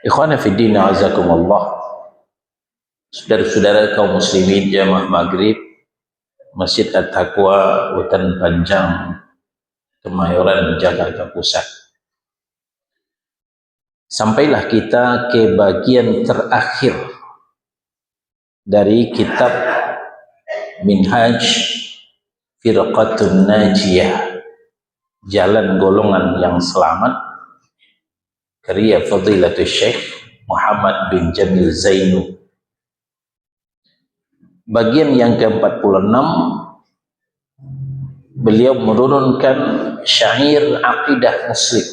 Ikhwana fi din, azakumullah. Saudara-saudara kaum muslimin jamaah maghrib Masjid At-Taqwa, Hutan Panjang, Kemayoran, Jakarta Pusat. Sampailah kita ke bagian terakhir dari kitab Minhaj Firqatun Najiyah, jalan golongan yang selamat, karya Fadilatul Syekh Muhammad bin Jamil Zainu. Bagian yang ke-46, beliau menurunkan syair Aqidah Muslim,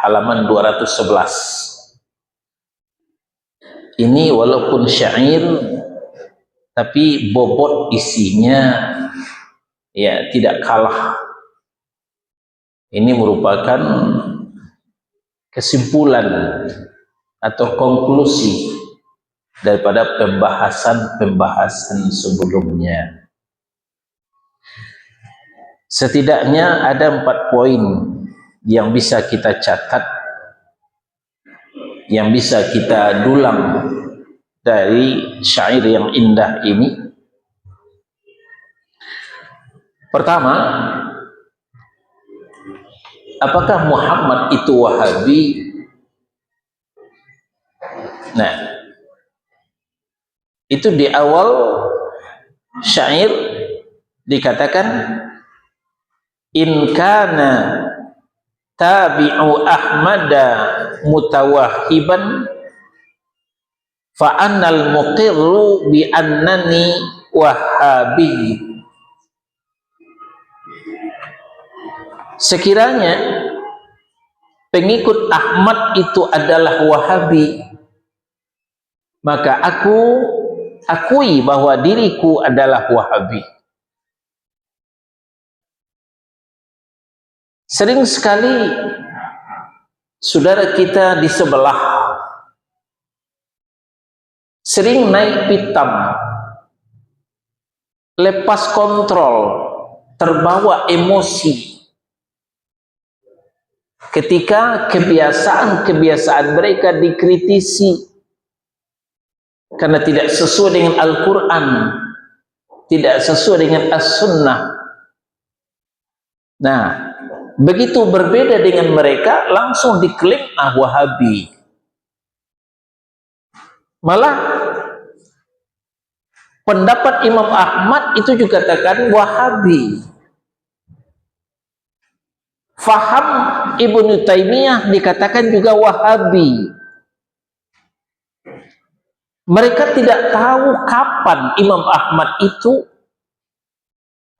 halaman 211. Ini walaupun syair, tapi bobot isinya ya tidak kalah. Ini merupakan kesimpulan atau konklusi daripada pembahasan sebelumnya. Setidaknya ada 4 poin yang bisa kita catat, yang bisa kita dulang dari syair yang indah ini. Pertama, apakah Muhammad itu Wahabi? Nah, itu di awal syair dikatakan, in kana tabi'u Ahmada mutawahhiban fa annal muqirru bi annani Wahabi. Sekiranya pengikut Ahmad itu adalah Wahabi, maka aku akui bahwa diriku adalah Wahabi. Sering sekali saudara kita di sebelah sering naik pitam, lepas kontrol, terbawa emosi ketika kebiasaan mereka dikritisi karena tidak sesuai dengan Al-Quran, tidak sesuai dengan As-Sunnah. Nah, begitu berbeda dengan mereka, langsung diklaim Wahabi. Malah pendapat Imam Ahmad itu juga katakan Wahabi. Faham Ibnu Taimiyah dikatakan juga Wahabi. Mereka tidak tahu kapan Imam Ahmad itu,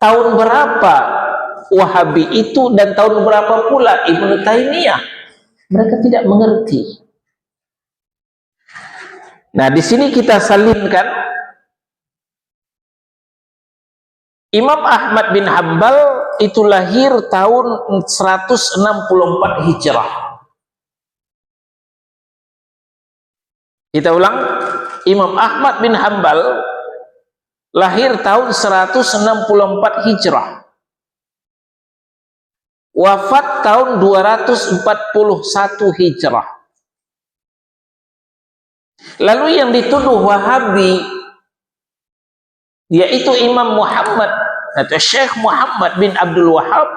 tahun berapa Wahabi itu, dan tahun berapa pula Ibnu Taimiyah. Mereka tidak mengerti. Nah, di sini kita salinkan Imam Ahmad bin Hambal itu lahir tahun 164 Hijrah. Kita ulang, Imam Ahmad bin Hambal lahir tahun 164 Hijrah. Wafat tahun 241 Hijrah. Lalu yang dituduh Wahabi yaitu Imam Muhammad atau Syekh Muhammad bin Abdul Wahhab,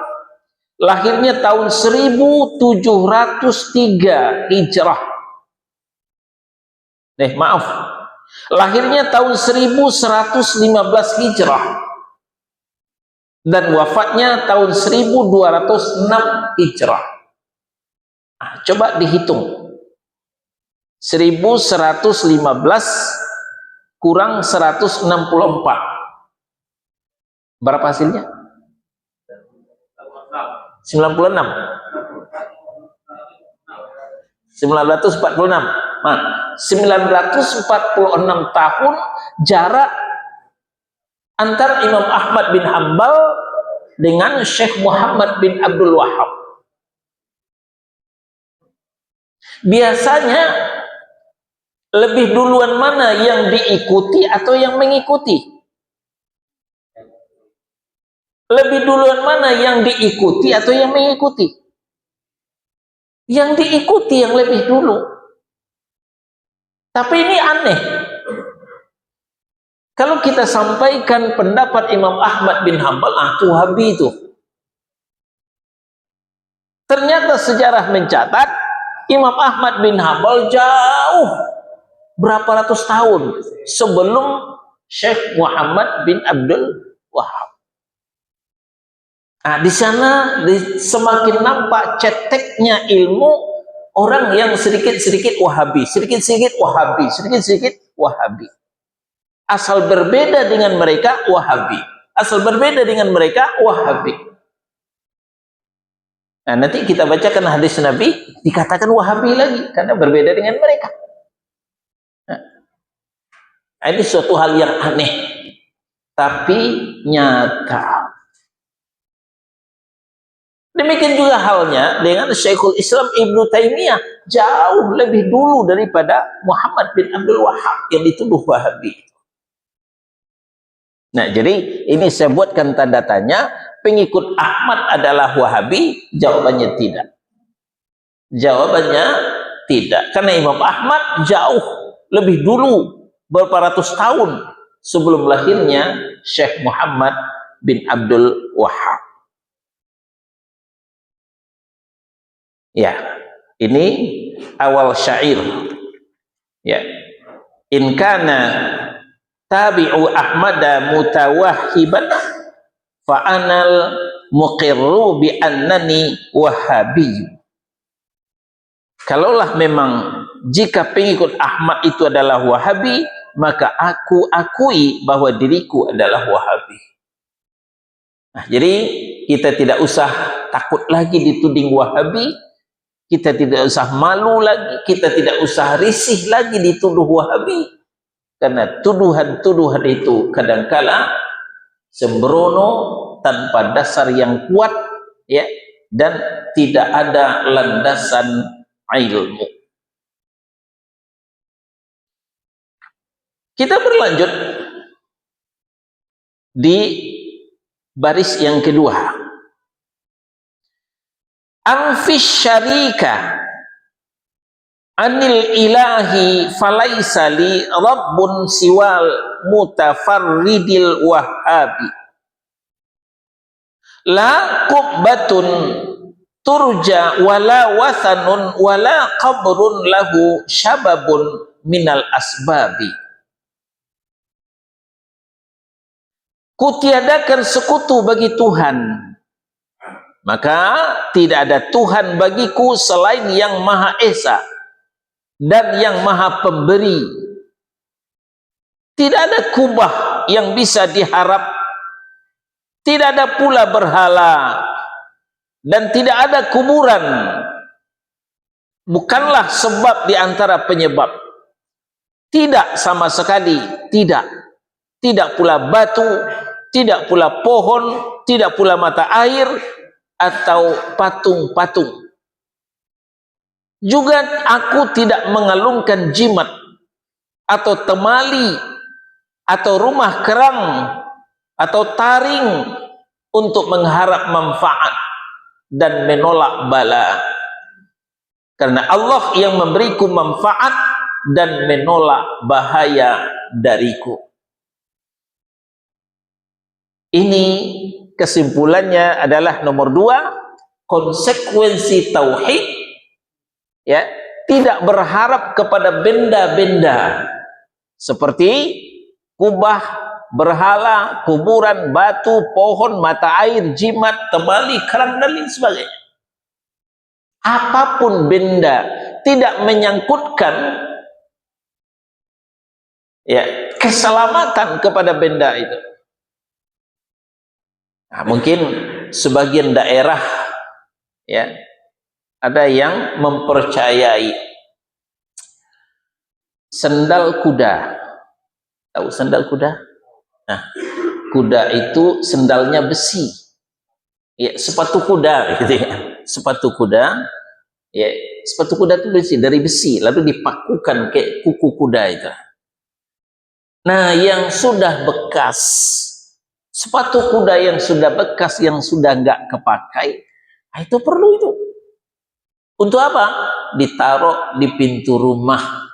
lahirnya tahun 1703 Hijrah. Lahirnya tahun 1115 Hijrah dan wafatnya tahun 1206 Hijrah. Nah, coba dihitung. 1115 kurang 164. Berapa hasilnya? 96. 1946. Nah, 946 tahun jarak antara Imam Ahmad bin Hambal dengan Syekh Muhammad bin Abdul Wahhab. Biasanya lebih duluan mana yang diikuti atau yang mengikuti? Lebih duluan mana yang diikuti atau yang mengikuti? Yang diikuti yang lebih dulu. Tapi ini aneh. Kalau kita sampaikan pendapat Imam Ahmad bin Hambal, Wahabi itu. Ternyata sejarah mencatat Imam Ahmad bin Hambal jauh berapa ratus tahun sebelum Syekh Muhammad bin Abdul Wahab. Nah, di sana semakin nampak ceteknya ilmu orang yang sedikit-sedikit Wahabi, sedikit-sedikit Wahabi, sedikit-sedikit Wahabi. Asal berbeda dengan mereka Wahabi, asal berbeda dengan mereka Wahabi. Nah, nanti kita bacakan hadis Nabi, dikatakan Wahabi lagi karena berbeda dengan mereka. Nah, ini suatu hal yang aneh, tapi nyata. Demikian juga halnya dengan Syekhul Islam Ibnu Taimiyah, jauh lebih dulu daripada Muhammad bin Abdul Wahab yang dituduh Wahabi. Nah, jadi ini saya buatkan tanda tanya, pengikut Ahmad adalah Wahabi? Jawabannya tidak. Jawabannya tidak. Karena Imam Ahmad jauh lebih dulu, beberapa ratus tahun sebelum lahirnya Syekh Muhammad bin Abdul Wahab. Ya, ini awal syair. Ya. In kana tabi'u Ahmada mutawahhiban fa anal muqirru bi annani Wahabi. Kalaulah memang jika pengikut Ahmad itu adalah Wahabi, maka aku akui bahwa diriku adalah Wahabi. Nah, jadi kita tidak usah takut lagi dituding Wahabi, kita tidak usah malu lagi, kita tidak usah risih lagi dituduh Wahabi. Karena tuduhan-tuduhan itu kadangkala sembrono, tanpa dasar yang kuat, ya, dan tidak ada landasan ilmu. Kita berlanjut di baris yang kedua. Anfis syarika anil ilahi falaisa li rabbun siwal mutafarridil wahhabi la qubbatun turja wala wathanun wala qabrun lahu syababun minal asbabi. Kutiadakan sekutu bagi Tuhan, maka tidak ada Tuhan bagiku selain yang Maha Esa dan yang Maha Pemberi. Tidak ada kubah yang bisa diharap, tidak ada pula berhala, dan tidak ada kuburan. Bukanlah sebab di antara penyebab. Tidak sama sekali, tidak. Tidak pula batu, tidak pula pohon, tidak pula mata air, atau patung-patung. Juga aku tidak mengalungkan jimat atau temali atau rumah kerang atau taring untuk mengharap manfaat dan menolak bala. Karena Allah yang memberiku manfaat dan menolak bahaya dariku. Ini kesimpulannya adalah nomor 2, konsekuensi tauhid, ya, tidak berharap kepada benda-benda seperti kubah, berhala, kuburan, batu, pohon, mata air, jimat, temali, kerang dan lain sebagainya. Apapun benda tidak menyangkutkan, ya, keselamatan kepada benda itu. Nah, mungkin sebagian daerah, ya, ada yang mempercayai sendal kuda. Tahu sendal kuda? Nah, kuda itu sendalnya besi. Ya, sepatu kuda gitu ya. Sepatu kuda, ya, sepatu kuda itu besi, dari besi, lalu dipakukan ke kuku kuda itu. Nah, yang sudah bekas, sepatu kuda yang sudah bekas, yang sudah nggak kepakai, nah itu perlu itu. Untuk apa? Ditaruh di pintu rumah.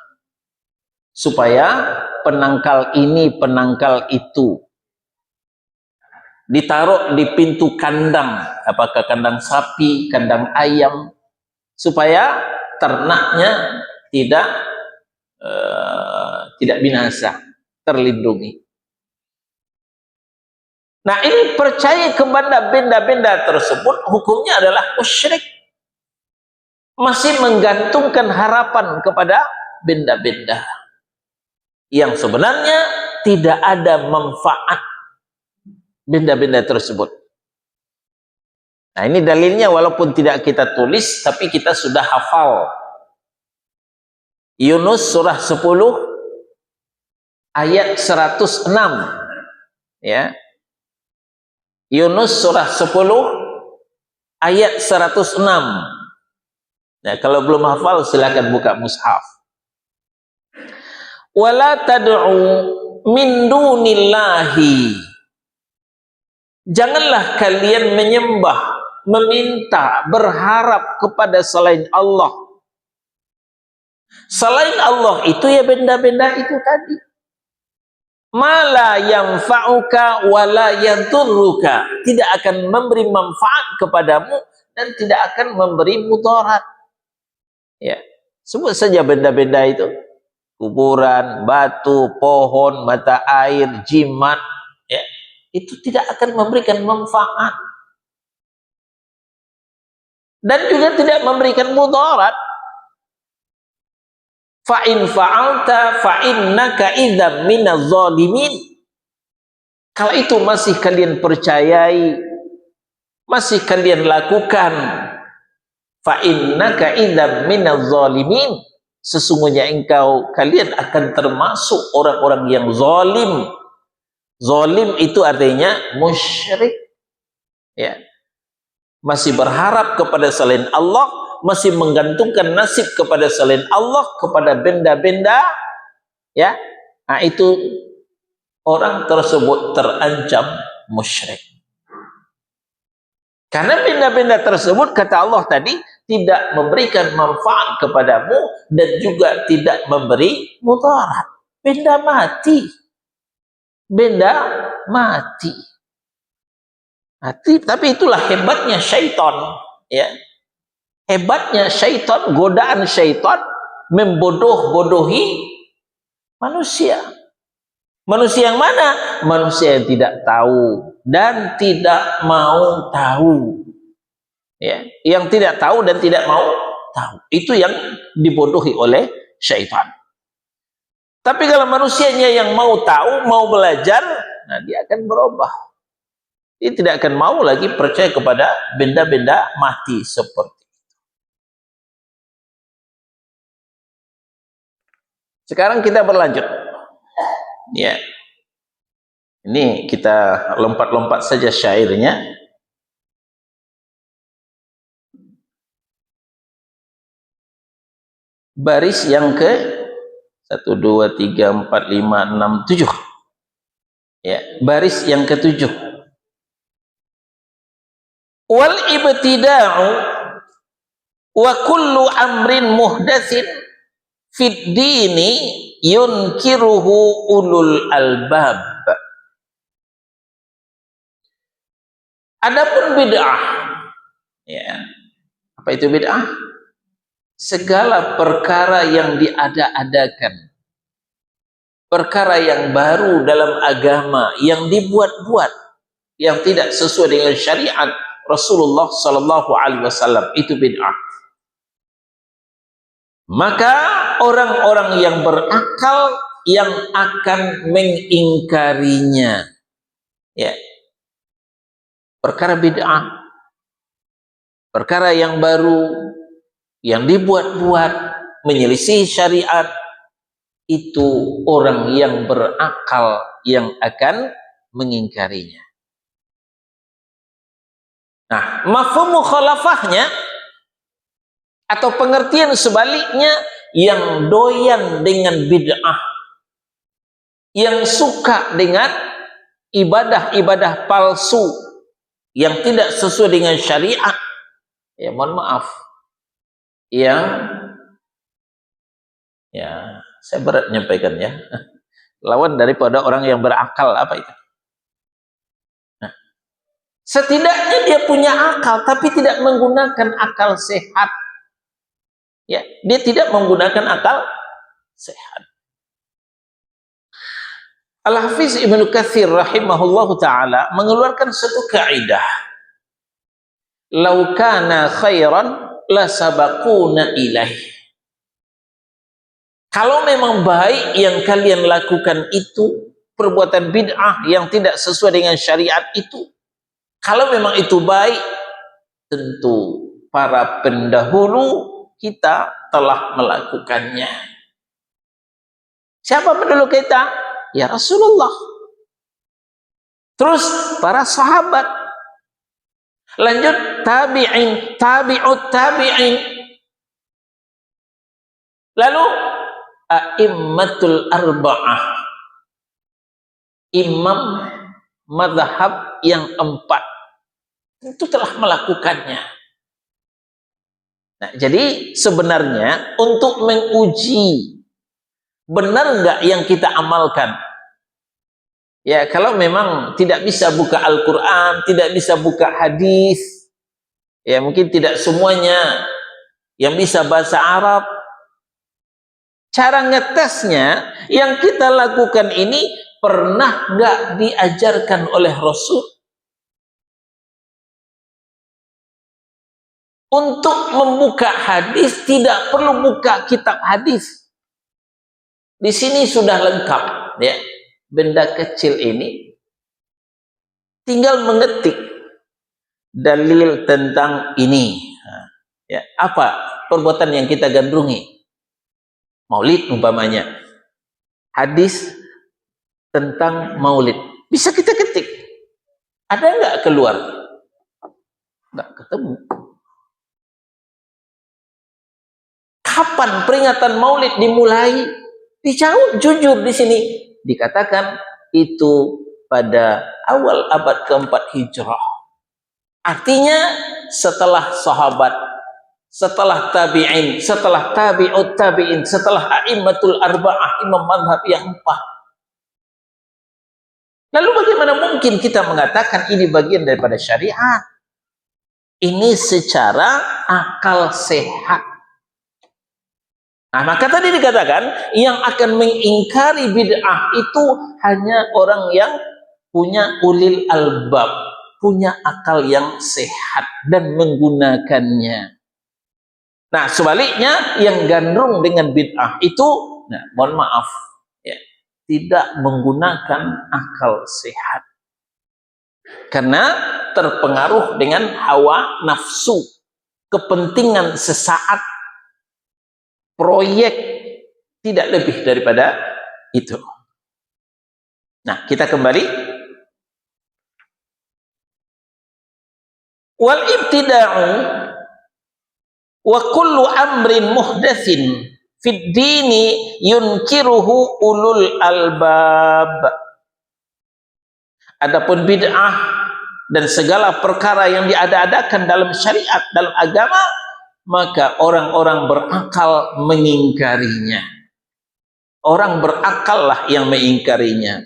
supaya penangkal ini, penangkal itu ditaruh di pintu kandang, apakah kandang sapi, kandang ayam, supaya ternaknya tidak binasa, terlindungi. Nah, ini percaya kepada benda-benda tersebut, hukumnya adalah musyrik. Masih menggantungkan harapan kepada benda-benda yang sebenarnya tidak ada manfaat benda-benda tersebut. Nah, ini dalilnya walaupun tidak kita tulis, tapi kita sudah hafal. Yunus surah 10 ayat 106. Ya. Yunus surah 10 ayat 106. Nah, kalau belum hafal silakan buka mushaf. Wala tad'u min dunillahi. Janganlah kalian menyembah, meminta, berharap kepada selain Allah. Selain Allah itu ya benda-benda itu tadi. Mala yanfa'uka wala yadurruka, tidak akan memberi manfaat kepadamu dan tidak akan memberi mudarat. Ya, sebut saja benda-benda itu. Kuburan, batu, pohon, mata air, jimat, ya, itu tidak akan memberikan manfaat dan juga tidak memberikan mudarat. Fa in fa'alta fa innaka idzam minaz zalimin. Kalau itu masih kalian percayai, masih kalian lakukan, fa innaka idzam minaz zalimin, sesungguhnya kalian akan termasuk orang-orang yang zalim. Zalim itu artinya musyrik. Ya. Masih berharap kepada selain Allah, masih menggantungkan nasib kepada selain Allah, kepada benda-benda, ya. Nah, itu orang tersebut terancam musyrik. Karena benda-benda tersebut, kata Allah tadi, tidak memberikan manfaat kepadamu dan juga tidak memberi mudarat. Benda mati. Benda mati. Tapi itulah hebatnya syaitan, ya. Hebatnya syaitan, godaan syaitan membodoh-bodohi manusia. Manusia yang mana? Manusia yang tidak tahu dan tidak mau tahu. Ya, yang tidak tahu dan tidak mau tahu. Itu yang dibodohi oleh syaitan. Tapi kalau manusianya yang mau tahu, mau belajar, nah dia akan berubah. Dia tidak akan mau lagi percaya kepada benda-benda mati seperti itu. Sekarang kita berlanjut. Ya. Ini kita lompat-lompat saja syairnya. Baris yang ke 1, 2, 3, 4, 5, 6, 7. Ya, baris yang ke-7. Wal ibtida'u wa kullu amrin muhdatsin fid dini yunkiruhu ulul albab. Adapun bid'ah, ya. Apa itu bid'ah? Segala perkara yang diada-adakan, perkara yang baru dalam agama, yang dibuat-buat, yang tidak sesuai dengan syariat Rasulullah Sallallahu Alaihi Wasallam, itu bid'ah. Maka orang-orang yang berakal yang akan mengingkarinya, ya. Perkara bid'ah, perkara yang baru, yang dibuat-buat, menyelisih syariat, itu orang yang berakal yang akan mengingkarinya. Nah, mafhum mukhalafahnya atau pengertian sebaliknya, yang doyan dengan bid'ah, yang suka dengan ibadah-ibadah palsu yang tidak sesuai dengan syariat, ya mohon maaf, yang ya Saya berat menyampaikan ya. Lawan daripada orang yang berakal apa itu? Nah, setidaknya dia punya akal tapi tidak menggunakan akal sehat. Ya, dia tidak menggunakan akal sehat. Al-Hafiz Ibnu Katsir rahimahullahu taala mengeluarkan satu kaidah. Lau kana khairan la sabaquna ilaih. Kalau memang baik yang kalian lakukan itu, perbuatan bid'ah yang tidak sesuai dengan syariat itu, kalau memang itu baik, tentu para pendahulu kita telah melakukannya. Siapa pendahulu kita? Ya Rasulullah. Terus para sahabat. Lanjut tabi'in, tabi'ut tabi'in. Lalu a'immatul arba'ah. Imam mazhab yang 4 itu telah melakukannya. Nah, jadi sebenarnya untuk menguji benar nggak yang kita amalkan, ya kalau memang tidak bisa buka Al-Quran, tidak bisa buka hadis, ya mungkin tidak semuanya yang bisa bahasa Arab, cara ngetesnya yang kita lakukan ini pernah nggak diajarkan oleh Rasul? Untuk membuka hadis tidak perlu buka kitab hadis. Di sini sudah lengkap, ya. Benda kecil ini tinggal mengetik dalil tentang ini. Ya, apa perbuatan yang kita gandrungi? Maulid umpamanya. Hadis tentang maulid. Bisa kita ketik. Ada nggak keluar? Nggak ketemu. Kapan peringatan maulid dimulai? Dijawab jujur di sini. Dikatakan itu pada awal abad keempat Hijrah. Artinya setelah sahabat, setelah tabi'in, setelah tabi'ut tabi'in, setelah a'immatul arba'ah, imam madhab yang 4. Lalu bagaimana mungkin kita mengatakan ini bagian daripada syariat? Ini secara akal sehat. Nah, maka tadi dikatakan yang akan mengingkari bid'ah itu hanya orang yang punya ulil albab, punya akal yang sehat dan menggunakannya. Nah, sebaliknya yang gandrung dengan bid'ah itu, nah, mohon maaf, ya, tidak menggunakan akal sehat. Karena terpengaruh dengan hawa nafsu, kepentingan sesaat, proyek, tidak lebih daripada itu. Nah, kita kembali. Wal ibtida'u wa kullu amrin muhdatsin fid dini yunkiruhu ulul albab. Adapun bid'ah dan segala perkara yang diada-adakan dalam syariat, dalam agama, maka orang-orang berakal mengingkarinya. Orang berakallah yang mengingkarinya.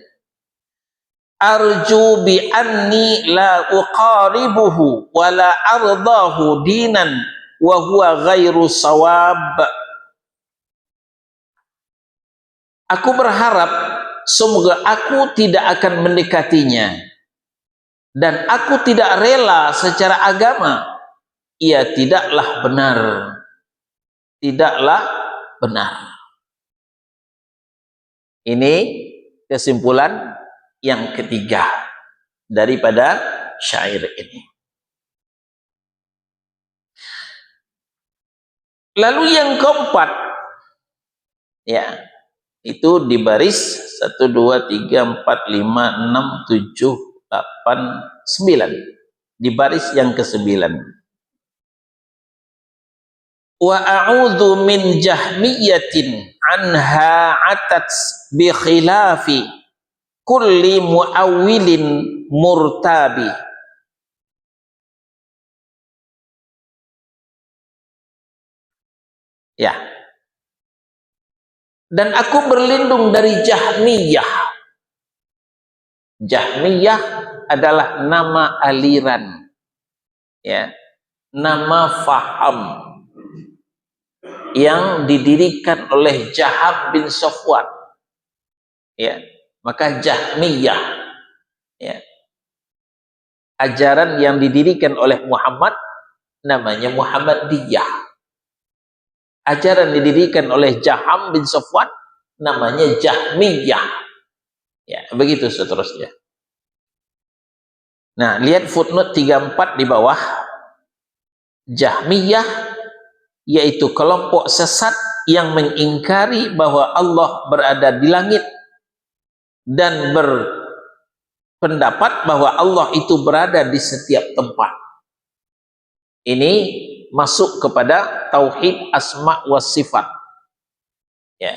Arju bi anni la uqaribuhu wa la ardahu dinan wa huwa ghairu sawab. Aku berharap semoga aku tidak akan mendekatinya dan aku tidak rela secara agama. Ia tidaklah benar. Tidaklah benar. Ini kesimpulan yang ketiga daripada syair ini. Lalu yang keempat, ya, itu di baris 1, 2, 3, 4, 5, 6, 7, 8, 9. Di baris yang ke-9. Wa a'udzu min jahmiyatin anha atat bi khilafi kulli muawwilin murtabi. Ya. Dan aku berlindung dari Jahmiyah. Jahmiyah adalah nama aliran, ya, nama faham yang didirikan oleh Jaham bin Safwan, ya, maka Jahmiyah, ya, ajaran yang didirikan oleh Muhammad namanya Muhammadiyah. Ajaran didirikan oleh Jaham bin Safwan namanya Jahmiyah, ya, begitu seterusnya. Nah, lihat footnote 34 di bawah. Jahmiyah yaitu kelompok sesat yang mengingkari bahwa Allah berada di langit dan berpendapat bahwa Allah itu berada di setiap tempat. Ini masuk kepada tauhid asma wa sifat, ya.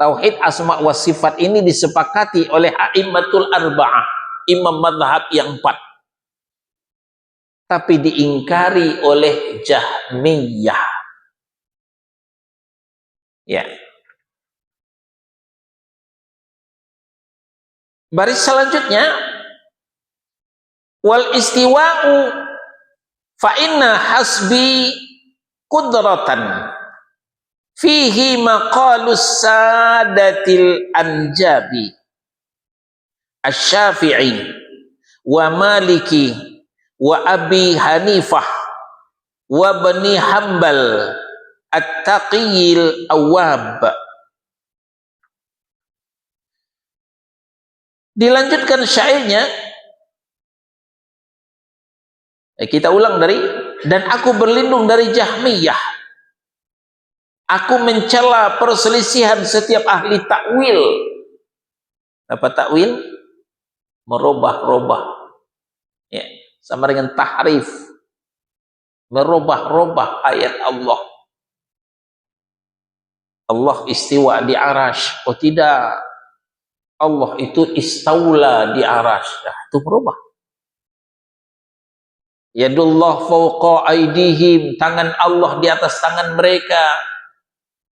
Tauhid asma wa sifat ini disepakati oleh a'immatul arba'ah, imam madhab yang 4, tapi diingkari oleh Jahmiyah, ya. Baris selanjutnya, wal istiwa'u fa inna hasbi qudratan fihi maqalus sadatil anjabi asy-Syafi'i wa Maliki wa Abi Hanifah wa Bani Hambal at-taqiyil awwab. Dilanjutkan syairnya, kita ulang dari, dan aku berlindung dari Jahmiyah, aku mencela perselisihan setiap ahli takwil. Apa takwil? Merubah-rubah, ya, sama dengan tahrif, merubah-rubah ayat Allah. Allah istiwa di arasy, oh tidak, Allah itu istaula di arasy, nah, itu berubah. Yadullah fawqa aidihim, tangan Allah di atas tangan mereka,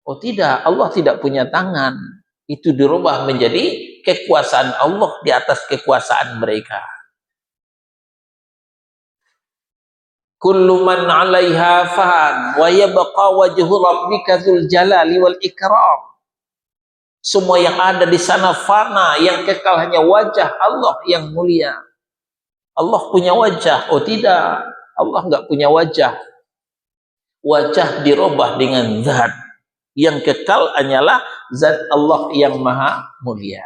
oh tidak, Allah tidak punya tangan, itu dirubah menjadi kekuasaan Allah di atas kekuasaan mereka. Kullu man 'alaiha fan wa yabqa wajhu rabbika dzul jalali wal ikram. Semua yang ada di sana fana, yang kekal hanya wajah Allah yang mulia. Allah punya wajah? Oh tidak, Allah enggak punya wajah. Wajah dirubah dengan zat. Yang kekal hanyalah zat Allah yang maha mulia.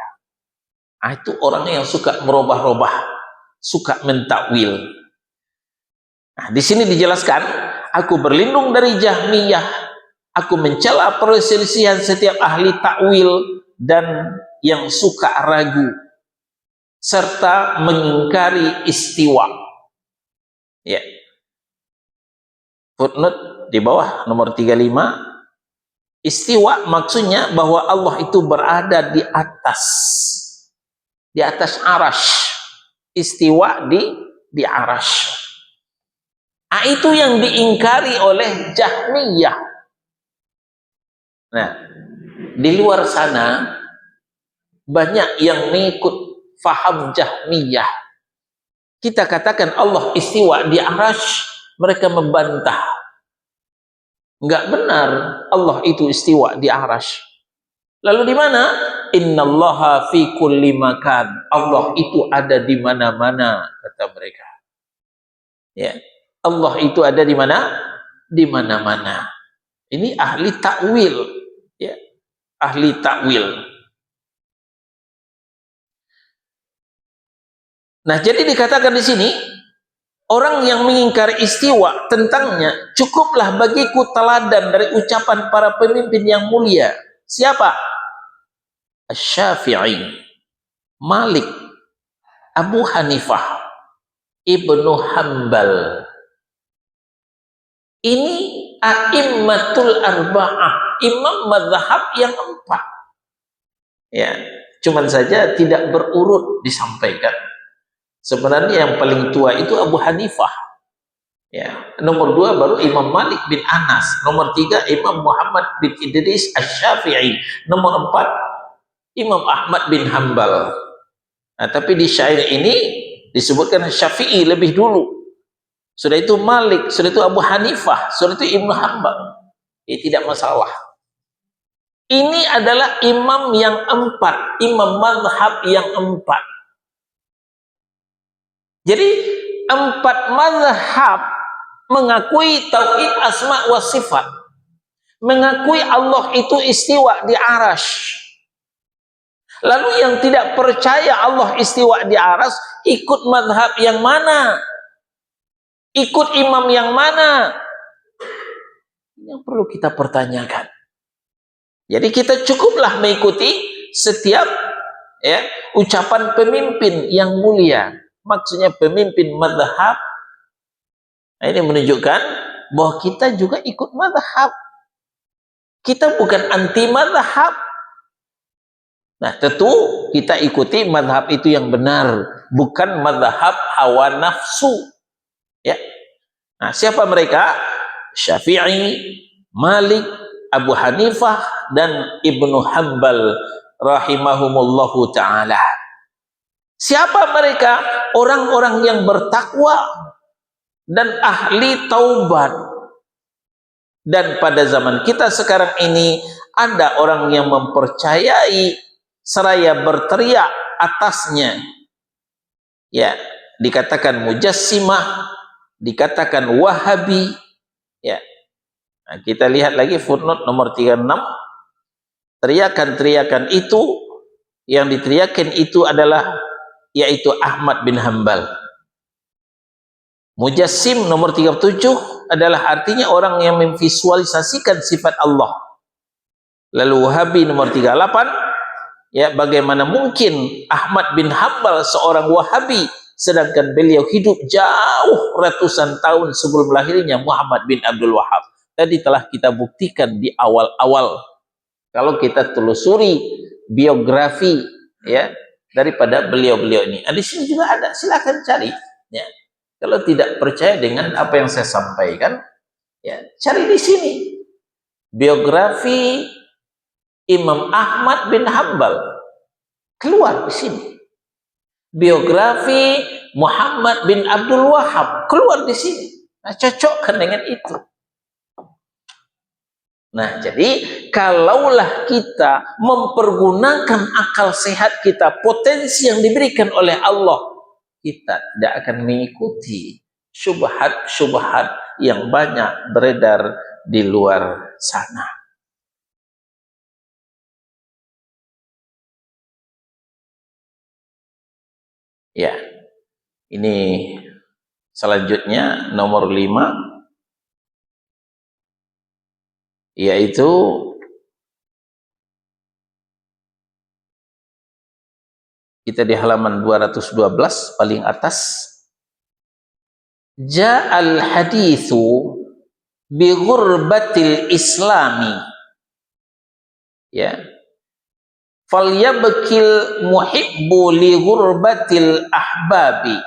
Nah, itu orang yang suka merubah-rubah, suka mentakwil. Nah, di sini dijelaskan, aku berlindung dari Jahmiyah, aku mencela perselisihan setiap ahli takwil dan yang suka ragu serta mengingkari istiwa. Ya. Footnote di bawah nomor 35. Istiwa maksudnya bahwa Allah itu berada di atas arasy. Istiwa di arasy. Nah, itu yang diingkari oleh Jahmiyah. Nah, di luar sana banyak yang mengikut faham Jahmiyah. Kita katakan Allah istiwa di arasy, mereka membantah. Enggak benar, Allah itu istiwa di arasy. Lalu di mana? Innallaha fi kulli makan. Allah itu ada di mana-mana, kata mereka. Ya. Allah itu ada di mana? Di mana-mana. Ini ahli takwil, ya, ahli takwil. Nah, jadi dikatakan di sini, orang yang mengingkari istiwa tentangnya, cukuplah bagiku teladan dari ucapan para pemimpin yang mulia. Siapa? Asy-Syafi'i, Malik, Abu Hanifah, Ibnu Hambal. Ini a'immatul arba'ah, imam mazhab yang 4. Ya, cuman saja tidak berurut disampaikan. Sebenarnya yang paling tua itu Abu Hanifah. Ya, nomor 2 baru Imam Malik bin Anas, nomor 3 Imam Muhammad bin Idris Asy-Syafi'i, nomor 4 Imam Ahmad bin Hambal. Nah, tapi di syair ini disebutkan Syafi'i lebih dulu. Sudah itu Malik, sudah itu Abu Hanifah, sudah itu Ibnu Hambal. Ini tidak masalah. Ini adalah imam yang 4, imam mazhab yang 4. Jadi 4 mazhab mengakui tauhid asma wa sifat, mengakui Allah itu istiwa di arasy. Lalu yang tidak percaya Allah istiwa di arasy, ikut mazhab yang mana? Ikut imam yang mana? Yang perlu kita pertanyakan. Jadi kita cukuplah mengikuti setiap ucapan pemimpin yang mulia. Maksudnya pemimpin mazhab. Nah, ini menunjukkan bahwa kita juga ikut mazhab. Kita bukan anti mazhab. Nah, tentu kita ikuti mazhab itu yang benar, bukan mazhab hawa nafsu. Ya. Nah, siapa mereka? Syafi'i, Malik, Abu Hanifah, dan Ibnu Hambal rahimahumullahu ta'ala. Siapa mereka? Orang-orang yang bertakwa dan ahli taubat. Dan pada zaman kita sekarang ini ada orang yang mempercayai seraya berteriak atasnya. Ya, dikatakan mujassimah, dikatakan wahabi. Ya. Nah, kita lihat lagi footnote nomor 36. Teriakan-teriakan itu, yang diteriakan itu adalah yaitu Ahmad bin Hambal. Mujassim nomor 37 adalah artinya orang yang memvisualisasikan sifat Allah. Lalu Wahabi nomor 38, ya, bagaimana mungkin Ahmad bin Hambal seorang Wahabi sedangkan beliau hidup jauh ratusan tahun sebelum lahirnya Muhammad bin Abdul Wahab. Tadi telah kita buktikan di awal-awal. Kalau kita telusuri biografi ya daripada beliau-beliau ini. Nah, di sini juga ada, silakan cari. Ya. Kalau tidak percaya dengan apa yang saya sampaikan, ya cari di sini biografi Imam Ahmad bin Hambal, keluar di sini. Biografi Muhammad bin Abdul Wahab, keluar di sini. Nah, cocokkan dengan itu. Nah, jadi kalaulah kita mempergunakan akal sehat kita, potensi yang diberikan oleh Allah, kita tidak akan mengikuti syubhat-syubhat yang banyak beredar di luar sana. Ya, ini selanjutnya nomor 5. Yaitu kita di halaman 212 paling atas. Ja'al hadithu bi ghurbatil islami. Ya. Falyabkil muhibbu li ghurbatil ahbabi.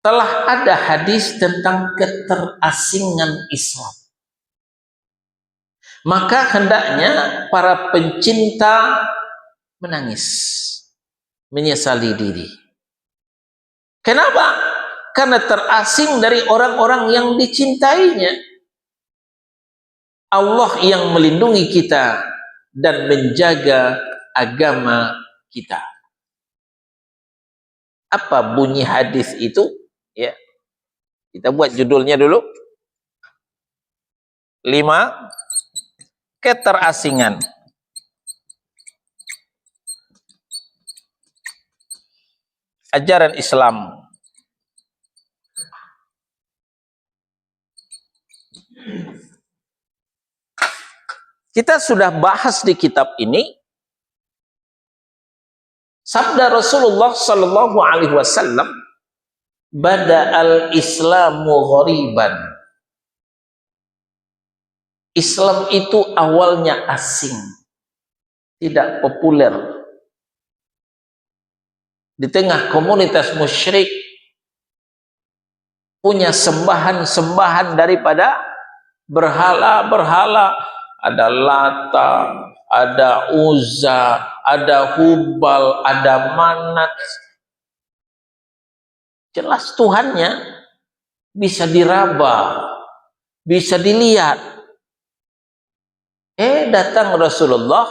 Telah ada hadis tentang keterasingan Islam. Maka hendaknya para pencinta menangis, menyesali diri. Kenapa? Karena terasing dari orang-orang yang dicintainya. Allah yang melindungi kita dan menjaga agama kita. Apa bunyi hadis itu? Ya, kita buat judulnya dulu. 5. Keterasingan. Ajaran Islam. Kita sudah bahas di kitab ini sabda Rasulullah sallallahu alaihi wasallam, bada'al islamu ghariban. Islam itu awalnya asing, tidak populer di tengah komunitas musyrik, punya sembahan-sembahan daripada berhala-berhala. Ada Lata, ada Uzza, ada Hubal, ada Manat. Jelas Tuhannya bisa diraba, bisa dilihat. Datang Rasulullah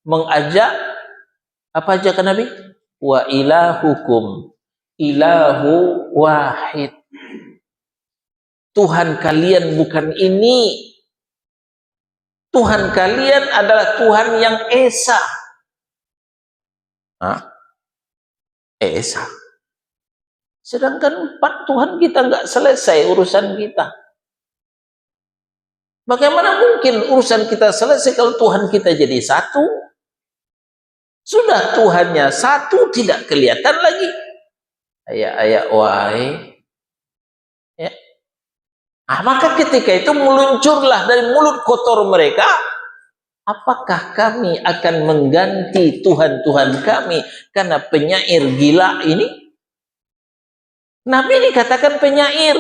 mengajak, apa ajakan Nabi? Wa ilahukum ilahu wahid. Tuhan kalian bukan ini. Tuhan kalian adalah Tuhan yang esa. Esa. Sedangkan empat Tuhan kita nggak selesai urusan kita. Bagaimana mungkin urusan kita selesai kalau Tuhan kita jadi satu? Sudah Tuhannya satu, tidak kelihatan lagi. Ayat-ayat wahai. Ya. Maka ketika itu meluncurlah dari mulut kotor mereka, apakah kami akan mengganti Tuhan-Tuhan kami karena penyair gila ini? Nabi dikatakan penyair.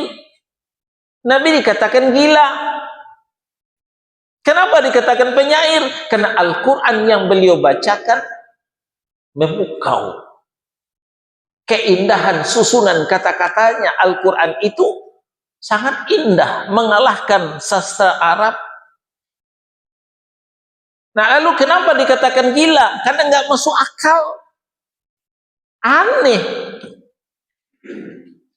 Nabi dikatakan gila. Kenapa dikatakan penyair? Karena Al-Quran yang beliau bacakan memukau. Keindahan susunan kata-katanya Al-Quran itu sangat indah, mengalahkan sastra Arab. Nah, lalu kenapa dikatakan gila? Karena nggak masuk akal. Aneh.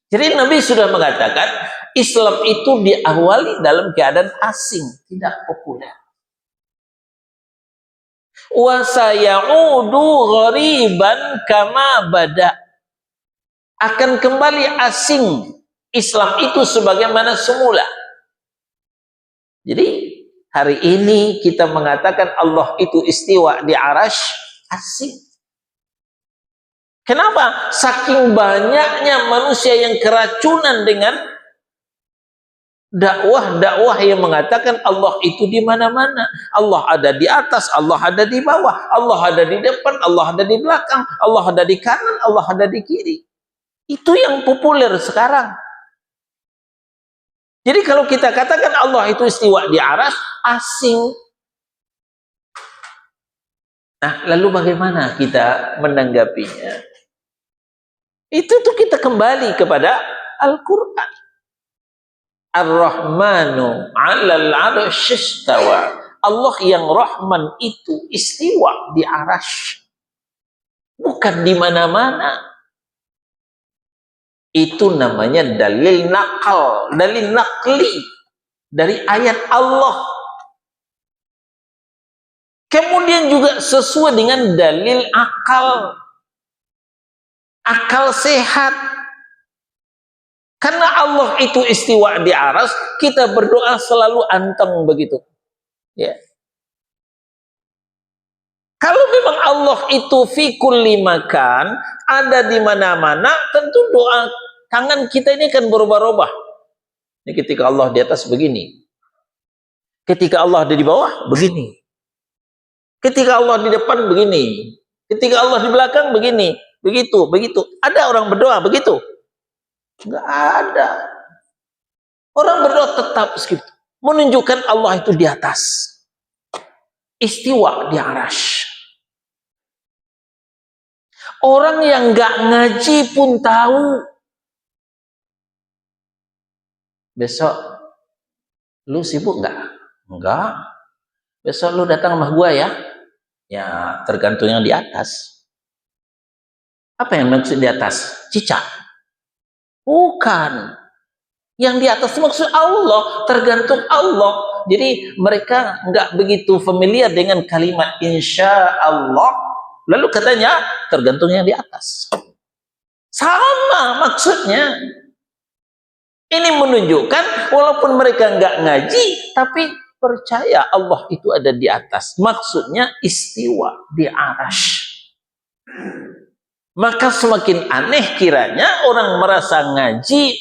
Jadi Nabi sudah mengatakan Islam itu diawali dalam keadaan asing, tidak populer. Wa sayaudu ghariban kama bada. Akan kembali asing Islam itu sebagaimana semula. Jadi hari ini kita mengatakan Allah itu istiwa di arasy, asing. Kenapa? Saking banyaknya manusia yang keracunan dengan dakwah-dakwah yang mengatakan Allah itu di mana-mana. Allah ada di atas, Allah ada di bawah, Allah ada di depan, Allah ada di belakang, Allah ada di kanan, Allah ada di kiri. Itu yang populer sekarang. Jadi kalau kita katakan Allah itu istiwa di arasy, asing. Nah, lalu bagaimana kita menanggapinya? Itu tuh kita kembali kepada Al-Quran. Ar-Rahmanu 'alal 'arsy istawa. Allah yang Rahman itu istiwa di arasy. Bukan di mana-mana. Itu namanya dalil nakal, dalil nakli dari ayat Allah. Kemudian juga sesuai dengan dalil akal. Akal sehat. Karena Allah itu istiwa di arasy, kita berdoa selalu anteng begitu. Ya. Kalau memang Allah itu fi kulli makan, ada di mana-mana, tentu doa tangan kita ini akan berubah-ubah. Ini ketika Allah di atas begini. Ketika Allah ada di bawah begini. Ketika Allah di depan begini. Ketika Allah di belakang begini. Begitu, begitu. Ada orang berdoa begitu? Enggak ada. Orang berdoa tetap segitu. Menunjukkan Allah itu di atas. Istiwa di arasy. Orang yang enggak ngaji pun tahu. Besok lu sibuk enggak? Enggak. Besok lu datang sama gua ya. Ya, tergantung yang di atas. Apa yang maksud di atas? Cicak? Bukan. Yang di atas maksud Allah, tergantung Allah. Jadi mereka nggak begitu familiar dengan kalimat insya Allah. Lalu katanya tergantung yang di atas. Sama maksudnya. Ini menunjukkan walaupun mereka nggak ngaji, tapi percaya Allah itu ada di atas. Maksudnya istiwa di arasy. Maka semakin aneh kiranya orang merasa ngaji,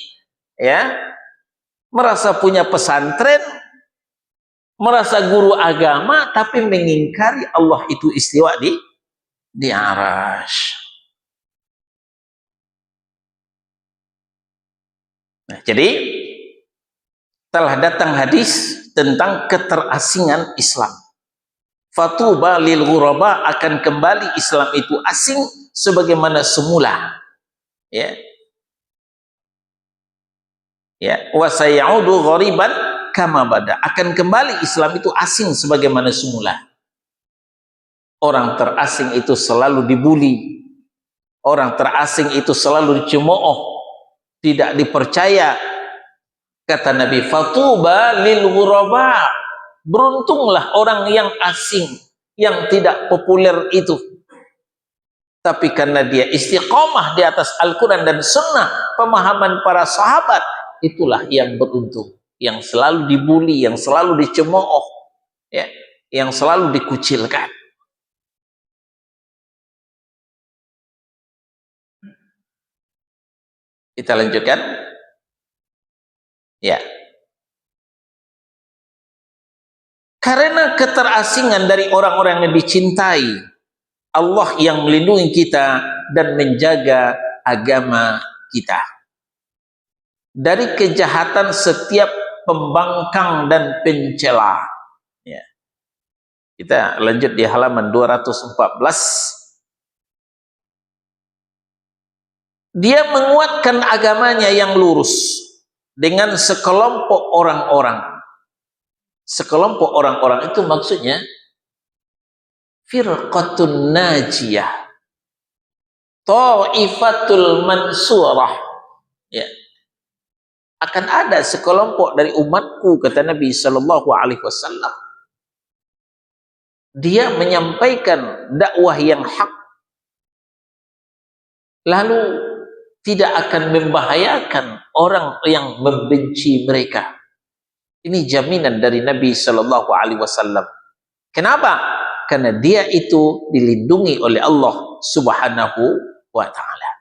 ya, merasa punya pesantren, merasa guru agama, tapi mengingkari Allah itu istiwa di arasy. Nah, jadi telah datang hadis tentang keterasingan Islam. Fatuba lil ghuraba, akan kembali Islam itu asing sebagaimana semula. Ya. Ya, wa sayaudu ghariban kama bada, akan kembali Islam itu asing sebagaimana semula. Orang terasing itu selalu dibuli, orang terasing itu selalu dicemooh, tidak dipercaya. Kata Nabi, fatuba lil ghuraba, beruntunglah orang yang asing, yang tidak populer itu. Tapi karena dia istiqomah di atas Al-Quran dan Sunnah, pemahaman para sahabat, itulah yang beruntung. Yang selalu dibuli, yang selalu dicemooh, ya, yang selalu dikucilkan. Kita lanjutkan. Ya. Karena keterasingan dari orang-orang yang dicintai, Allah yang melindungi kita dan menjaga agama kita dari kejahatan setiap pembangkang dan pencela. Ya. Kita lanjut di halaman 214. Dia menguatkan agamanya yang lurus dengan sekelompok orang-orang. Sekelompok orang-orang itu maksudnya firqatun najiyah, ta'ifatul mansurah. Ya. Akan ada sekelompok dari umatku, kata Nabi sallallahu alaihi wasallam. Dia menyampaikan dakwah yang hak, lalu tidak akan membahayakan orang yang membenci mereka. Ini jaminan dari Nabi sallallahu alaihi wasallam. Kenapa? Karena dia itu dilindungi oleh Allah Subhanahu wa taala.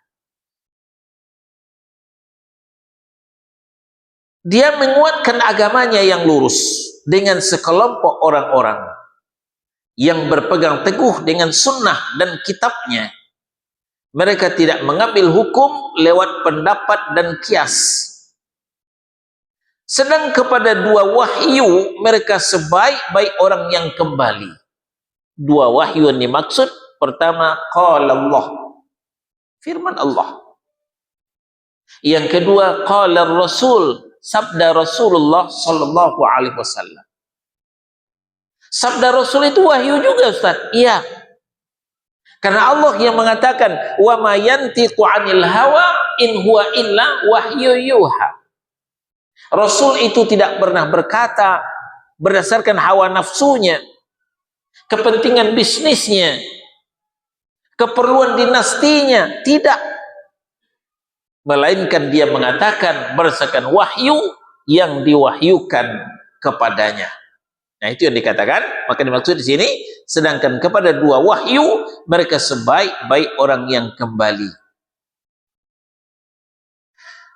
Dia menguatkan agamanya yang lurus dengan sekelompok orang-orang yang berpegang teguh dengan sunnah dan kitabnya. Mereka tidak mengambil hukum lewat pendapat dan kias. Sedang kepada dua wahyu mereka sebaik-baik orang yang kembali. Dua wahyu yang dimaksud, pertama qala Allah, firman Allah. Yang kedua qala Rasul, sabda Rasulullah sallallahu alaihi wasallam. Sabda Rasul itu wahyu juga, Ustaz. Iya. Karena Allah yang mengatakan wa ma yantiqu 'anil hawa in huwa illa wahyu yuha. Rasul itu tidak pernah berkata berdasarkan hawa nafsunya, kepentingan bisnisnya, keperluan dinastinya, tidak. Melainkan dia mengatakan berdasarkan wahyu yang diwahyukan kepadanya. Nah, itu yang dikatakan, maka dimaksud di sini, sedangkan kepada dua wahyu mereka sebaik-baik orang yang kembali.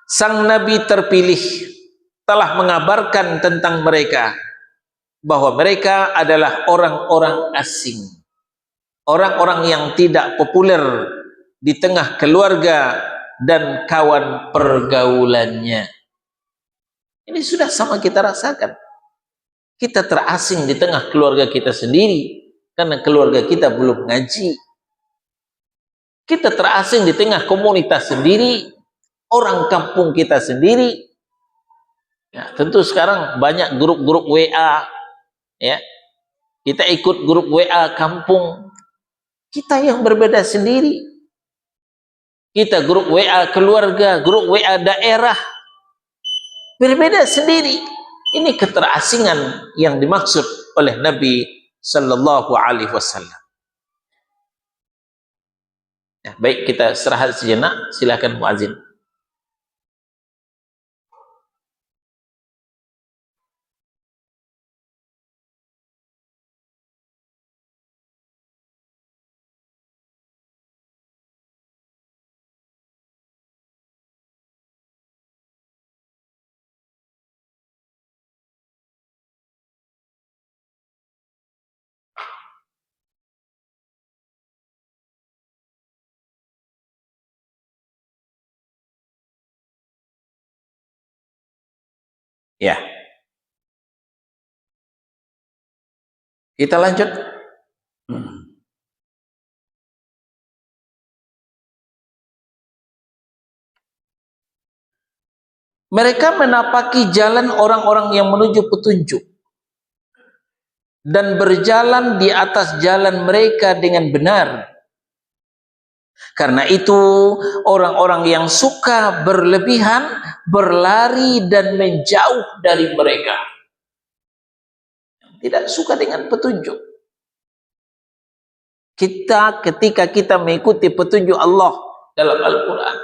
Sang Nabi terpilih telah mengabarkan tentang mereka bahwa mereka adalah orang-orang asing, orang-orang yang tidak populer di tengah keluarga dan kawan pergaulannya. Ini sudah sama kita rasakan. Kita terasing di tengah keluarga kita sendiri karena keluarga kita belum ngaji. Kita terasing di tengah komunitas sendiri, orang kampung kita sendiri. Ya, tentu sekarang banyak grup-grup WA, ya. Kita ikut grup WA kampung. Kita yang berbeda sendiri. Kita grup WA keluarga, grup WA daerah. Berbeda sendiri. Ini keterasingan yang dimaksud oleh Nabi sallallahu alaihi wasallam. Ya, baik, kita istirahat sejenak. Silakan muazin. Ya, kita lanjut. Mereka menapaki jalan orang-orang yang menuju petunjuk dan berjalan di atas jalan mereka dengan benar. Karena itu orang-orang yang suka berlebihan berlari dan menjauh dari mereka. Tidak suka dengan petunjuk. Ketika kita mengikuti petunjuk Allah dalam Al-Quran,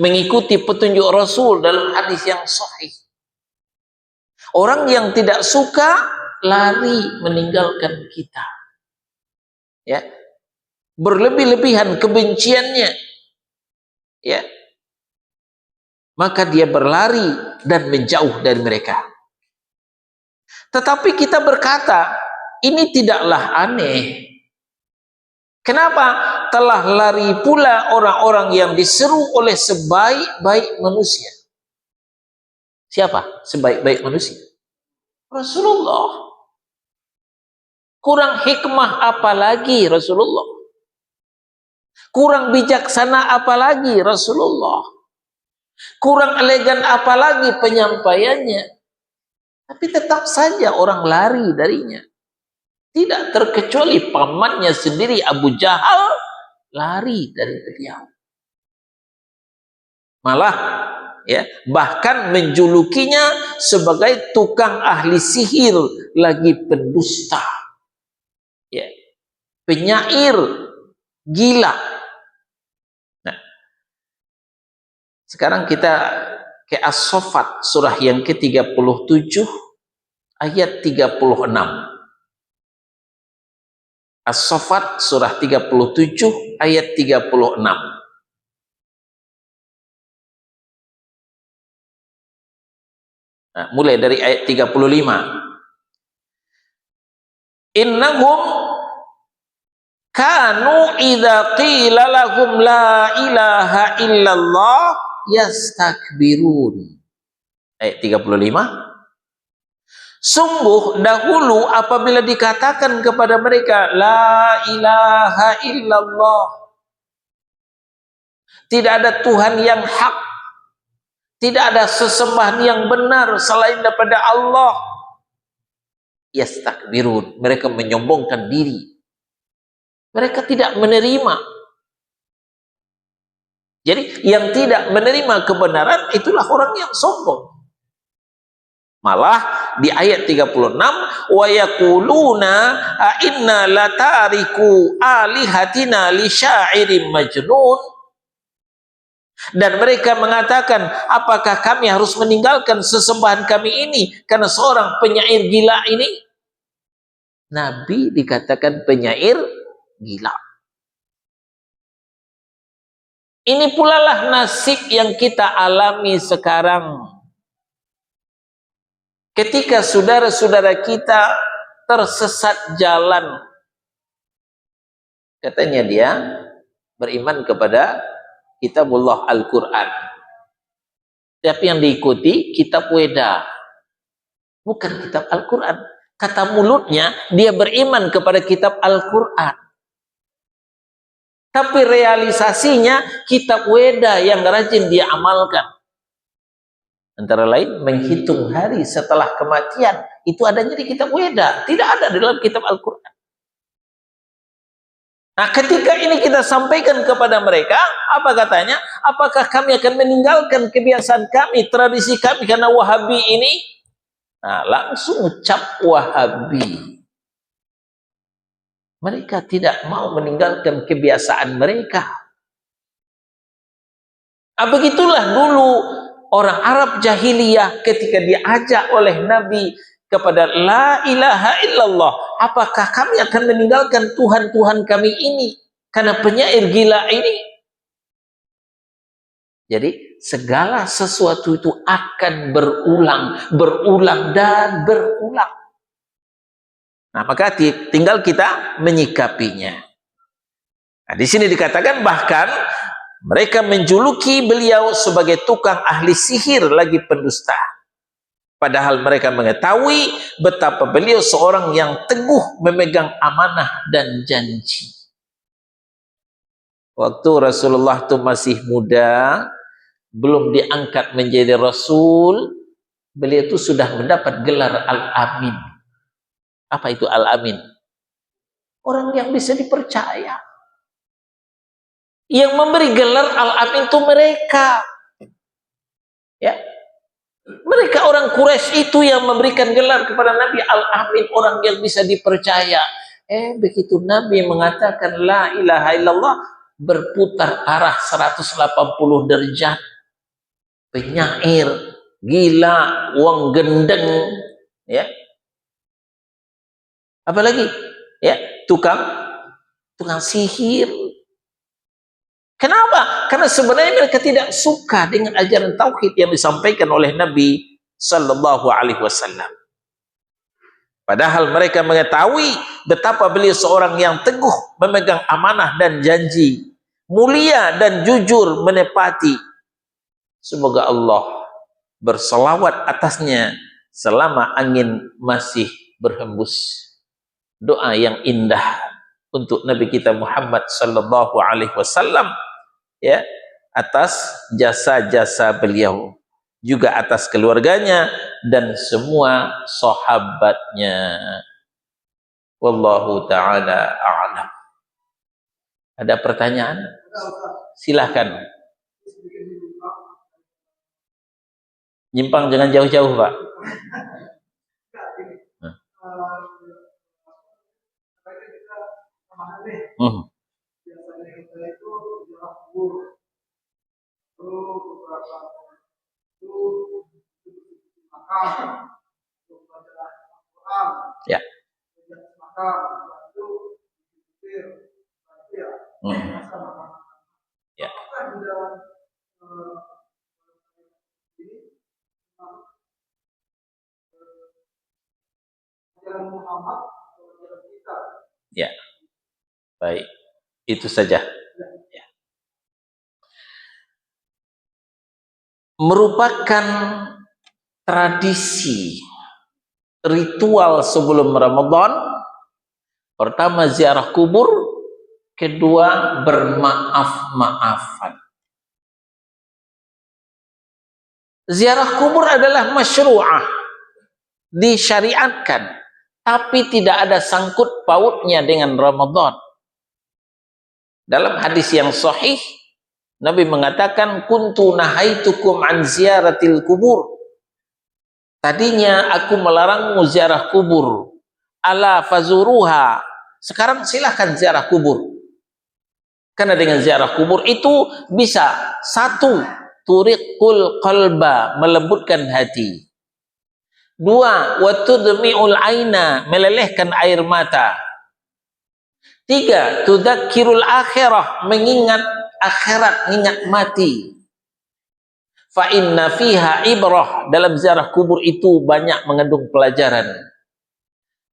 mengikuti petunjuk Rasul dalam hadis yang sahih, orang yang tidak suka lari meninggalkan kita, ya, berlebih-lebihan kebenciannya, ya, maka dia berlari dan menjauh dari mereka. Tetapi kita berkata, ini tidaklah aneh. Kenapa? Telah lari pula orang-orang yang diseru oleh sebaik-baik manusia. Siapa sebaik-baik manusia? Rasulullah. Kurang hikmah apa lagi Rasulullah? Kurang bijaksana apa lagi Rasulullah? Kurang elegan apa lagi penyampaiannya? Tapi tetap saja orang lari darinya. Tidak terkecuali pamannya sendiri Abu Jahal lari dari beliau. Malah, ya, bahkan menjulukinya sebagai tukang ahli sihir lagi pendusta, ya, penyair gila. Nah, sekarang kita ke As-Saffat surah yang ke-37 ayat 36. As-Saffat surah 37 ayat 36. Nah, mulai dari ayat 35. Innahum kanu idza qila lahum la ilaha illallah yastakbirun. Ayat 35. Sungguh dahulu apabila dikatakan kepada mereka la ilaha illallah, tidak ada Tuhan yang hak, tidak ada sesembahan yang benar selain daripada Allah, yastakbirun, mereka menyombongkan diri, mereka tidak menerima. Jadi yang tidak menerima kebenaran itulah orang yang sombong. Malah di ayat 36, wa yaquluna a inna latariku alihatina li syairin majnun, dan mereka mengatakan, apakah kami harus meninggalkan sesembahan kami ini karena seorang penyair gila ini? Nabi dikatakan penyair gila. Ini pula lah nasib yang kita alami sekarang. Ketika saudara-saudara kita tersesat jalan, katanya dia beriman kepada kitabullah Al-Quran, tapi yang diikuti kitab Weda, bukan kitab Al-Quran. Kata mulutnya dia beriman kepada kitab Al-Quran, tapi realisasinya kitab Weda yang rajin dia amalkan. Antara lain menghitung hari setelah kematian, itu adanya di kitab Weda, tidak ada dalam kitab Al-Quran. Nah, ketika ini kita sampaikan kepada mereka, apa katanya? Apakah kami akan meninggalkan kebiasaan kami, tradisi kami karena Wahabi ini? Nah, langsung ucap Wahabi. Mereka tidak mau meninggalkan kebiasaan mereka. Begitulah dulu orang Arab jahiliyah ketika diajak oleh Nabi kepada la ilaha illallah, apakah kami akan meninggalkan Tuhan-Tuhan kami ini karena penyair gila ini? Jadi segala sesuatu itu akan berulang dan berulang. Nah, maka tinggal kita menyikapinya. Nah, di sini dikatakan bahkan mereka menjuluki beliau sebagai tukang ahli sihir lagi pendusta. Padahal mereka mengetahui betapa beliau seorang yang teguh memegang amanah dan janji. Waktu Rasulullah itu masih muda, belum diangkat menjadi Rasul, beliau itu sudah mendapat gelar Al-Amin. Apa itu Al-Amin? Orang yang bisa dipercaya. Yang memberi gelar Al-Amin itu mereka. Ya, mereka orang Quraisy itu yang memberikan gelar kepada Nabi Al-Amin, orang yang bisa dipercaya. Begitu Nabi mengatakan la ilaha illallah, berputar arah 180 derajat, penyair, gila, wong gendeng, ya. Apalagi, ya, tukang sihir. Kenapa? Karena sebenarnya mereka tidak suka dengan ajaran tauhid yang disampaikan oleh Nabi Sallallahu Alaihi Wasallam. Padahal mereka mengetahui betapa beliau seorang yang teguh memegang amanah dan janji, mulia dan jujur menepati. Semoga Allah berselawat atasnya selama angin masih berhembus. Doa yang indah untuk Nabi kita Muhammad Sallallahu Alaihi Wasallam, ya, atas jasa-jasa beliau, juga atas keluarganya dan semua sahabatnya. Wallahu ta'ala a'lam. Ada pertanyaan? Silahkan. Nyimpang jangan jauh-jauh, Pak. Ya. Ya. Ya. Baik. Itu saja. Ya. Merupakan tradisi ritual sebelum Ramadan. Pertama ziarah kubur, kedua bermaaf-maafan. Ziarah kubur adalah masyru'ah, disyariatkan, tapi tidak ada sangkut pautnya dengan Ramadan. Dalam hadis yang sahih, Nabi mengatakan, kuntu nahaitukum an ziyaratil kubur. Tadinya aku melarangmu ziarah kubur. Ala fazuruha. Sekarang silahkan ziarah kubur. Karena dengan ziarah kubur itu bisa, satu, turiqul qalba, melembutkan hati. Dua, watudmi'ul aina, melelehkan air mata. Tiga, tudzakirul akhirah, mengingat akhirat, mengingat mati. Fa inna fiha ibrah, dalam ziarah kubur itu banyak mengandung pelajaran.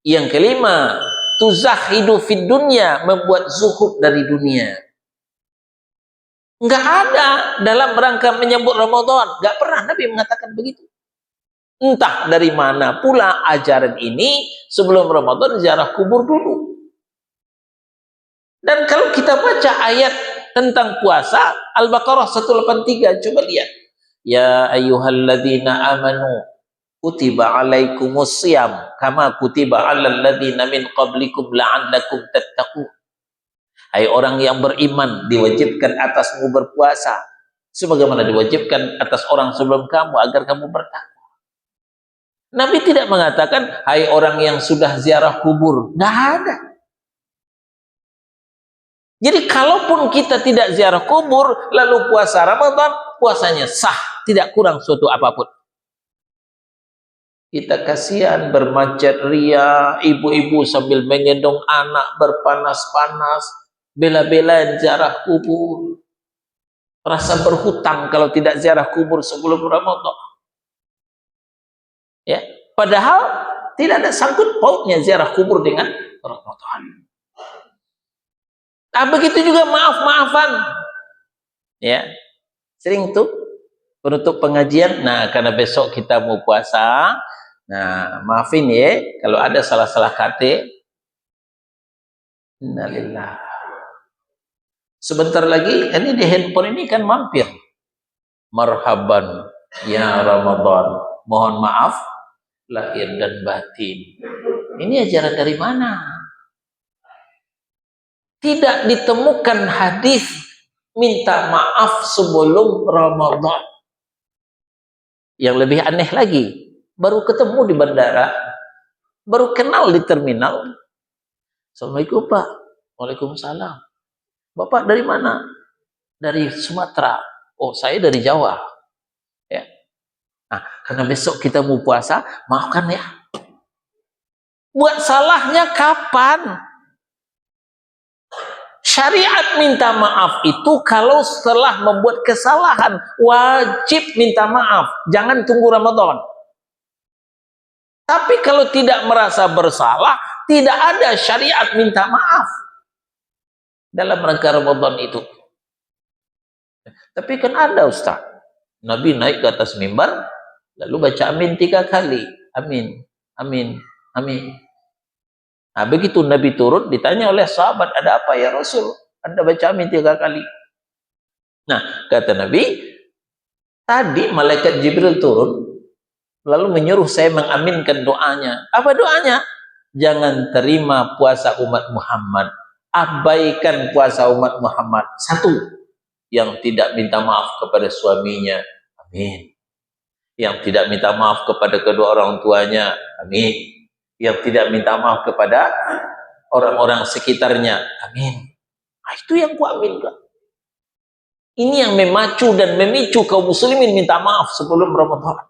Yang kelima, tuzahidu fid dunya, membuat zuhud dari dunia. Enggak ada dalam rangka menyambut Ramadan, enggak pernah Nabi mengatakan begitu. Entah dari mana pula ajaran ini, sebelum Ramadan ziarah kubur dulu. Dan kalau kita baca ayat tentang puasa, Al-Baqarah 183, coba lihat. Ya ayyuhalladzina amanu kutiba alaikumus syiyam kama kutiba alal ladzina min qablikum la'allakum tattaqun. Hai orang yang beriman, diwajibkan atasmu berpuasa sebagaimana diwajibkan atas orang sebelum kamu agar kamu bertakwa. Nabi tidak mengatakan hai orang yang sudah ziarah kubur, nggak ada. Jadi kalaupun kita tidak ziarah kubur lalu puasa Ramadan, puasanya sah, tidak kurang suatu apapun. Kita kasihan bermacet ria, ibu-ibu sambil menggendong anak berpanas-panas, bela-belain ziarah kubur. Rasa berhutang kalau tidak ziarah kubur sebelum Ramadan. Ya, padahal tidak ada sangkut pautnya ziarah kubur dengan Ramadan. Nah, begitu juga maaf-maafan. Ya. Sering tuh penutup pengajian. Nah, karena besok kita mau puasa. Nah, maafin ya kalau ada salah-salah kata. Innalillah. Sebentar lagi, ini di handphone ini kan mampir. Marhaban ya Ramadan. Mohon maaf lahir dan batin. Ini ajaran dari mana? Tidak ditemukan hadis minta maaf sebelum Ramadan. Yang lebih aneh lagi, baru ketemu di bandara, baru kenal di terminal. Assalamualaikum Pak. Waalaikumsalam. Bapak dari mana? Dari Sumatera. Oh, saya dari Jawa. Ya. Nah, karena besok kita mau puasa, maafkan ya. Buat salahnya kapan? Syariat minta maaf itu kalau setelah membuat kesalahan, wajib minta maaf. Jangan tunggu Ramadan. Tapi kalau tidak merasa bersalah, tidak ada syariat minta maaf dalam rangka Ramadan itu. Tapi kan ada Ustaz. Nabi naik ke atas mimbar, lalu baca amin 3 kali. Amin, amin, amin. Nah, begitu Nabi turun, ditanya oleh sahabat, ada apa ya Rasul? Anda baca amin 3 kali. Nah, kata Nabi, tadi malaikat Jibril turun, lalu menyuruh saya mengaminkan doanya. Apa doanya? Jangan terima puasa umat Muhammad. Abaikan puasa umat Muhammad. 1, yang tidak minta maaf kepada suaminya. Amin. Yang tidak minta maaf kepada kedua orang tuanya. Amin. Yang tidak minta maaf kepada orang-orang sekitarnya. Amin. Nah, itu yang ku aminkan. Ini yang memacu dan memicu kaum muslimin minta maaf sebelum Ramadan.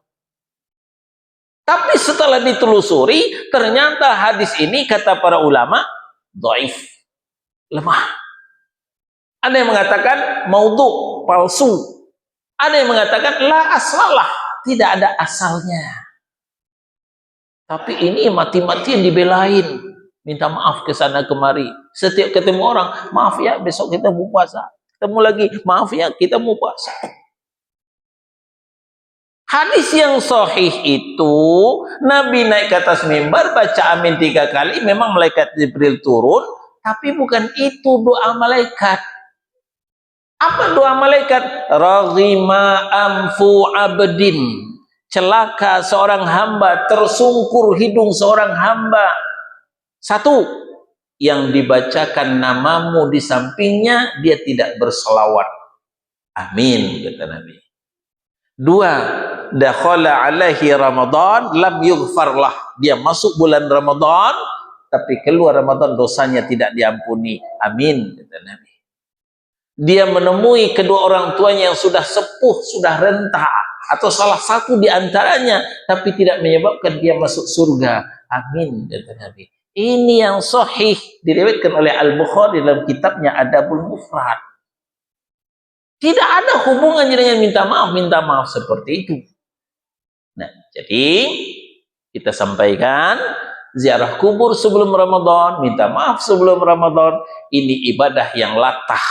Tapi setelah ditelusuri, ternyata hadis ini kata para ulama dhaif, lemah. Ada yang mengatakan maudhu, palsu. Ada yang mengatakan la aslalah, tidak ada asalnya. Tapi ini mati-matian dibelain, minta maaf ke sana kemari. Setiap ketemu orang, maaf ya besok kita mau puasa. Ketemu lagi, maaf ya kita mau puasa. Hadis yang sahih itu, Nabi naik ke atas mimbar, baca amin 3 kali, memang malaikat Jibril turun, tapi bukan itu doa malaikat. Apa doa malaikat? Raghima anfu abdin. Celaka seorang hamba, tersungkur hidung seorang hamba. 1, yang dibacakan namamu di sampingnya, dia tidak berselawat. Amin, kata Nabi. 2, dakhala alaihi Ramadan lam yughfarlah. Dia masuk bulan Ramadan, tapi keluar Ramadan dosanya tidak diampuni. Amin, kata Nabi. Dia menemui kedua orang tuanya yang sudah sepuh, sudah renta, atau salah satu di antaranya, tapi tidak menyebabkan dia masuk surga. Amin, kata Nabi. Ini yang sahih, diriwayatkan oleh Al-Bukhari dalam kitabnya Adabul Mufrad. Tidak ada hubungannya dengan minta maaf seperti itu. Nah, jadi kita sampaikan ziarah kubur sebelum Ramadan, minta maaf sebelum Ramadan, ini ibadah yang latah,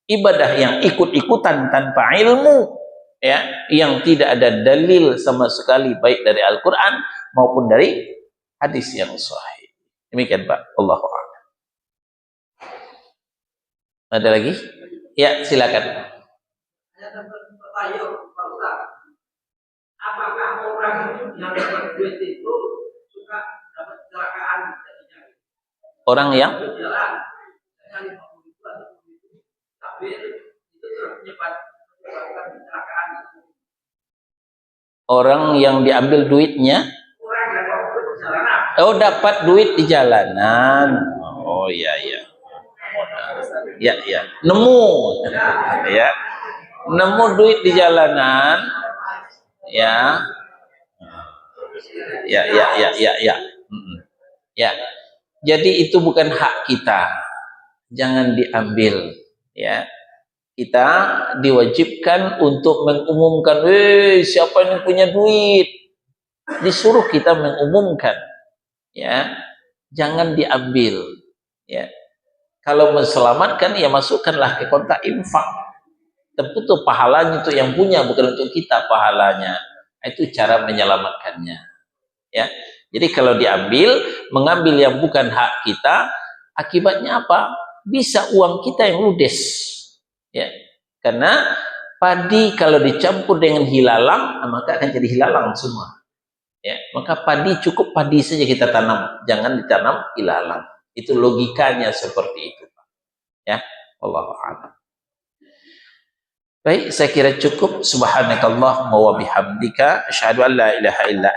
ibadah yang ikut-ikutan tanpa ilmu, ya, yang tidak ada dalil sama sekali baik dari Al-Quran maupun dari hadis yang sahih. Demikian Pak. Allahu a'lam. Ada lagi? Ya, silakan. Apakah orang yang dapat duit itu suka dapat kecelakaan? Orang yang orang yang diambil duitnya, oh dapat duit di jalanan, oh iya iya, ya ya, nemu, ya, nemu duit di jalanan, ya, ya ya ya ya ya, ya, jadi itu bukan hak kita, jangan diambil, ya. Kita diwajibkan untuk mengumumkan, siapa yang punya duit, disuruh kita mengumumkan, ya, jangan diambil, ya. Kalau menselamatkan, ya masukkanlah ke kontak infak, tentu tuh pahalanya itu yang punya, bukan untuk kita pahalanya. Itu cara menyelamatkannya, ya. Jadi kalau mengambil yang bukan hak kita, akibatnya apa? Bisa uang kita yang ludes, ya. Karena padi kalau dicampur dengan hilalang, maka akan jadi hilalang semua, ya. Maka cukup padi saja kita tanam, jangan ditanam hilalang. Itu logikanya seperti itu, ya. Wallahu a'lam. Baik, saya kira cukup. Subhanakallahumma wa bihamdika asyhadu an la ilaha illa